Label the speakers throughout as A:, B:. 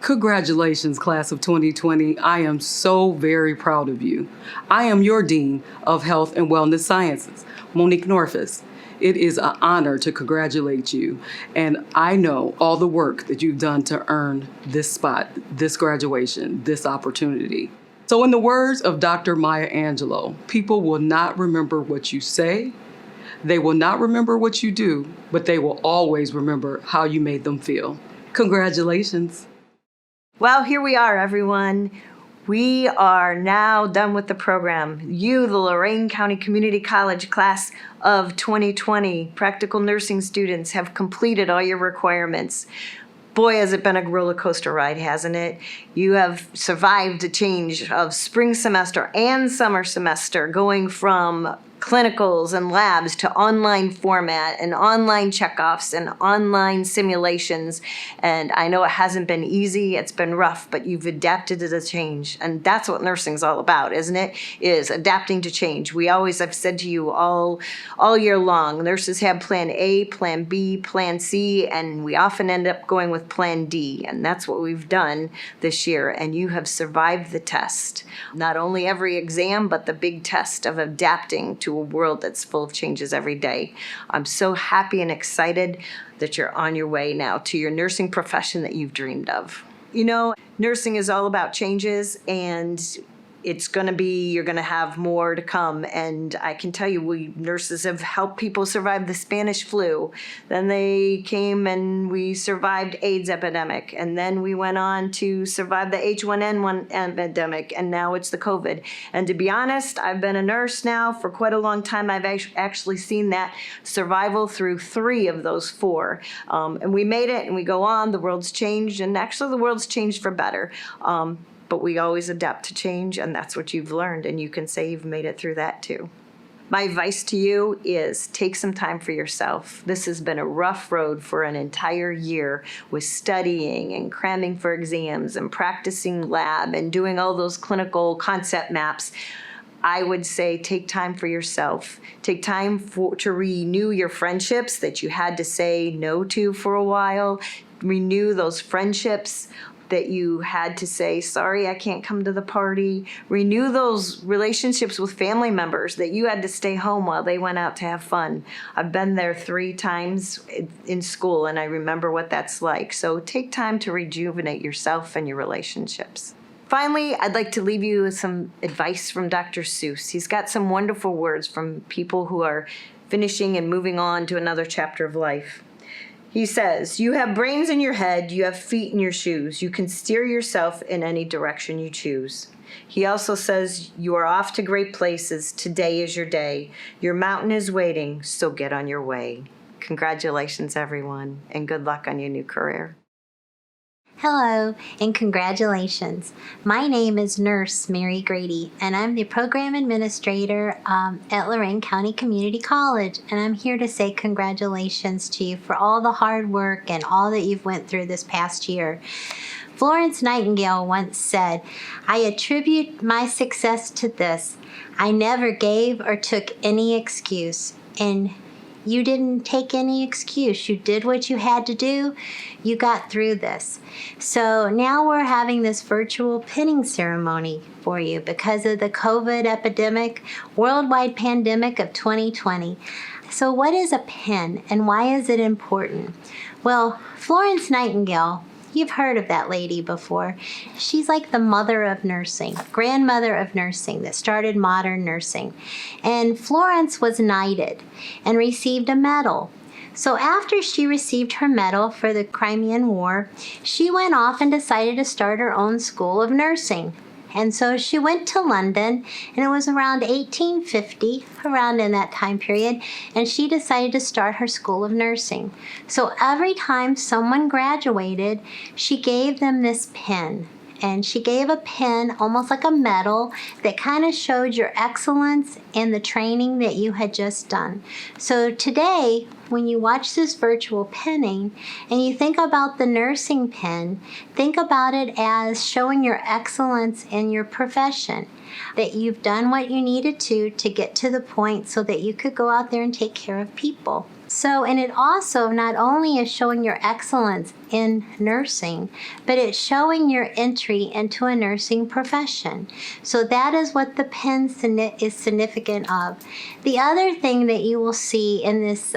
A: Congratulations, class of 2020. I am so very proud of you. I am your Dean of Health and Wellness Sciences, Monique Norfus. It is an honor to congratulate you, and I know all the work that you've done to earn this spot, this graduation, this opportunity. So in the words of Dr. Maya Angelou, people will not remember what you say, they will not remember what you do, but they will always remember how you made them feel. Congratulations.
B: Well, here we are, everyone. We are now done with the program. You, the Lorain County Community College class of 2020 practical nursing students, have completed all your requirements. Boy, has it been a roller coaster ride, hasn't it? You have survived the change of spring semester and summer semester, going from clinicals and labs to online format and online checkoffs and online simulations. And I know it hasn't been easy, it's been rough, but you've adapted to the change. And that's what nursing's all about, isn't it? Is adapting to change. We always have said to you all year long, nurses have plan A, plan B, plan C, and we often end up going with plan D. And that's what we've done this year. And you have survived the test. Not only every exam, but the big test of adapting to a world that's full of changes every day. I'm so happy and excited that you're on your way now to your nursing profession that you've dreamed of. You know, nursing is all about changes, and it's going to be, you're going to have more to come. And I can tell you, we nurses have helped people survive the Spanish flu. Then they came and we survived AIDS epidemic. And then we went on to survive the H1N1 epidemic. And now it's the COVID. And to be honest, I've been a nurse now for quite a long time. I've actually seen that survival through 3 of those 4. And we made it, and we go on. The world's changed, and actually the world's changed for better. But we always adapt to change, and that's what you've learned, and you can say you've made it through that too. My advice to you is take some time for yourself. This has been a rough road for an entire year with studying and cramming for exams and practicing lab and doing all those clinical concept maps. I would say take time for yourself. Take time to renew your friendships that you had to say no to for a while. Renew those friendships that you had to say, sorry, I can't come to the party. Renew those relationships with family members that you had to stay home while they went out to have fun. I've been there 3 times in school, and I remember what that's like. So take time to rejuvenate yourself and your relationships. Finally, I'd like to leave you with some advice from Dr. Seuss. He's got some wonderful words from people who are finishing and moving on to another chapter of life. He says, you have brains in your head, you have feet in your shoes. You can steer yourself in any direction you choose. He also says, you are off to great places. Today is your day. Your mountain is waiting, so get on your way. Congratulations, everyone, and good luck on your new career.
C: Hello, and congratulations. My name is Nurse Mary Grady, and I'm the Program Administrator at Lorain County Community College, and I'm here to say congratulations to you for all the hard work and all that you've went through this past year. Florence Nightingale once said, I attribute my success to this. I never gave or took any excuse, and you didn't take any excuse. You did what you had to do. You got through this. So now we're having this virtual pinning ceremony for you because of the COVID epidemic, worldwide pandemic of 2020. So what is a pin and why is it important? Well, Florence Nightingale, you've heard of that lady before. She's like the mother of nursing, grandmother of nursing that started modern nursing. And Florence was knighted and received a medal. So after she received her medal for the Crimean War, she went off and decided to start her own school of nursing. And so she went to London, and it was around 1850, around in that time period, and she decided to start her school of nursing. So every time someone graduated, she gave them this pin. And she gave a pin, almost like a medal, that kind of showed your excellence in the training that you had just done. So today, when you watch this virtual pinning and you think about the nursing pin, think about it as showing your excellence in your profession, that you've done what you needed to get to the point so that you could go out there and take care of people. So, and it also not only is showing your excellence in nursing, but it's showing your entry into a nursing profession. So that is what the pin is significant of. The other thing that you will see in this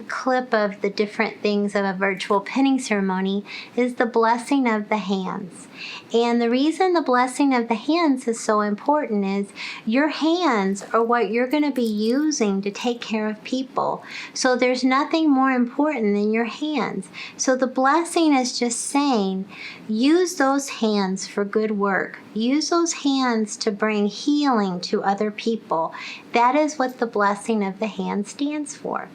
C: clip of the different things of a virtual pinning ceremony is the blessing of the hands. And the reason the blessing of the hands is so important is your hands are what you're going to be using to take care of people. So there's nothing more important than your hands. So the blessing is just saying, use those hands for good work. Use those hands to bring healing to other people. That is what the blessing of the hand stands for.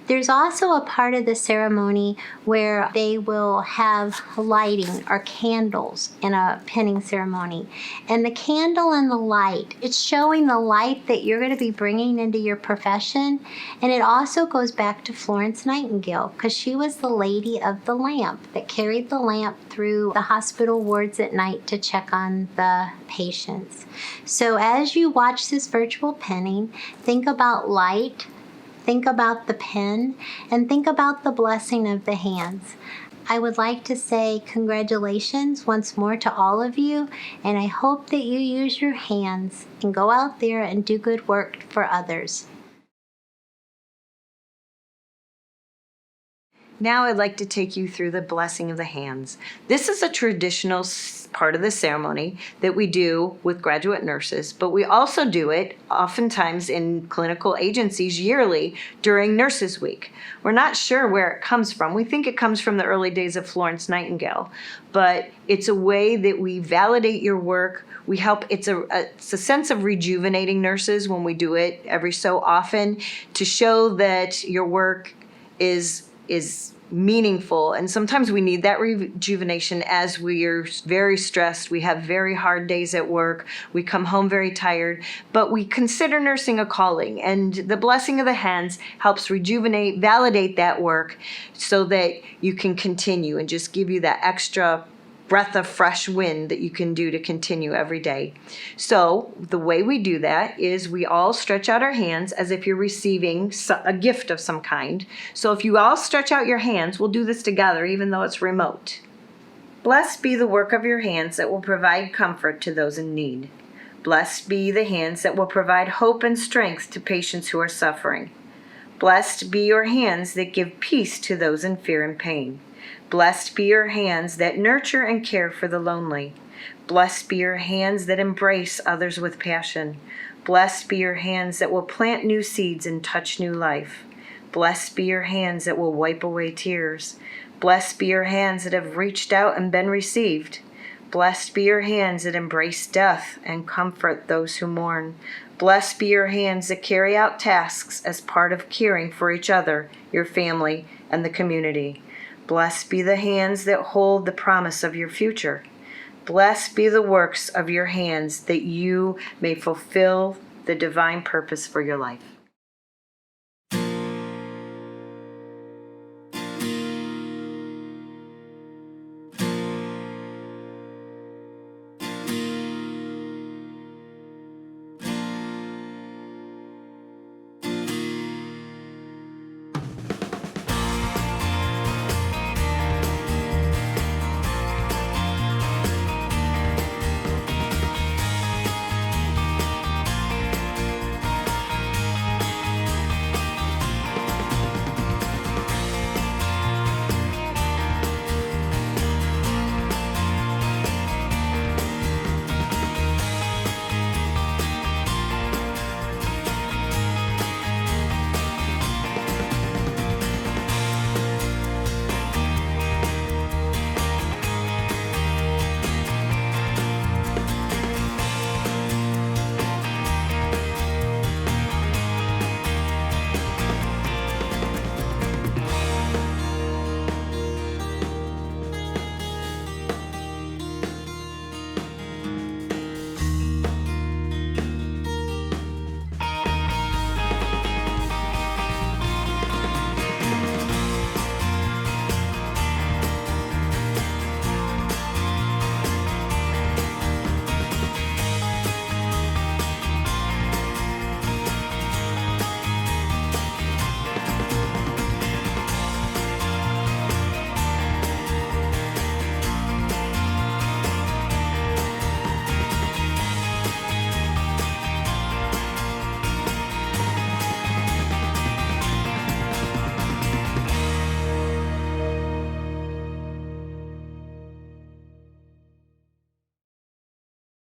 C: There's also a part of the ceremony where they will have lighting or candles in a pinning ceremony. And the candle and the light, it's showing the light that you're going to be bringing into your profession. And it also goes back to Florence Nightingale, because she was the lady of the lamp that carried the lamp through the hospital wards at night to check on the patients. So as you watch this virtual pinning, think about light, think about the pen, and think about the blessing of the hands. I would like to say congratulations once more to all of you, and I hope that you use your hands and go out there and do good work for others.
B: Now I'd like to take you through the blessing of the hands. This is a traditional part of the ceremony that we do with graduate nurses, but we also do it oftentimes in clinical agencies yearly during Nurses Week. We're not sure where it comes from. We think it comes from the early days of Florence Nightingale, but it's a way that we validate your work. We help, it's a sense of rejuvenating nurses when we do it every so often to show that your work is meaningful. And sometimes we need that rejuvenation as we are very stressed. We have very hard days at work. We come home very tired, but we consider nursing a calling. And the blessing of the hands helps rejuvenate, validate that work so that you can continue and just give you that extra breath of fresh wind that you can do to continue every day. So the way we do that is we all stretch out our hands as if you're receiving a gift of some kind. So if you all stretch out your hands, we'll do this together even though it's remote. Blessed be the work of your hands that will provide comfort to those in need. Blessed be the hands that will provide hope and strength to patients who are suffering. Blessed be your hands that give peace to those in fear and pain. Blessed be your hands that nurture and care for the lonely. Blessed be your hands that embrace others with passion. Blessed be your hands that will plant new seeds and touch new life. Blessed be your hands that will wipe away tears. Blessed be your hands that have reached out and been received. Blessed be your hands that embrace death and comfort those who mourn. Blessed be your hands that carry out tasks as part of caring for each other, your family, and the community. Blessed be the hands that hold the promise of your future. Blessed be the works of your hands that you may fulfill the divine purpose for your life.